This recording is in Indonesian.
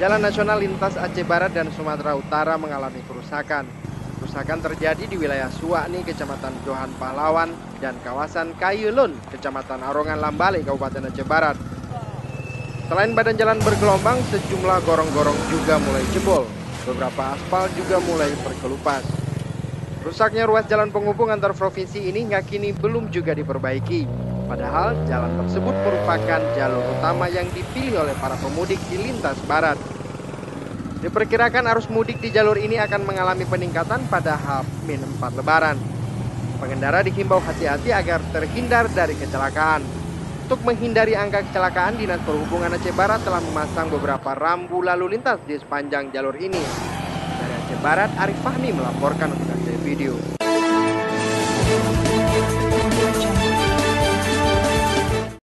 Jalan Nasional lintas Aceh Barat dan Sumatera Utara mengalami kerusakan. Kerusakan terjadi di wilayah Suwakni, Kecamatan Johan Pahlawan, dan kawasan Kayulun, Kecamatan Arongan Lambale, Kabupaten Aceh Barat. Selain badan jalan bergelombang, sejumlah gorong-gorong juga mulai jebol. Beberapa aspal juga mulai berkelupas. Rusaknya ruas jalan penghubung antar provinsi ini hingga kini belum juga diperbaiki. Padahal jalan tersebut merupakan jalur utama yang dipilih oleh para pemudik di lintas barat. Diperkirakan arus mudik di jalur ini akan mengalami peningkatan pada H-4 Lebaran. Pengendara dihimbau hati-hati agar terhindar dari kecelakaan. Untuk menghindari angka kecelakaan, Dinas Perhubungan Aceh Barat telah memasang beberapa rambu lalu lintas di sepanjang jalur ini. Dari Aceh Barat, Arif Fahmi melaporkan untuk Aceh Video.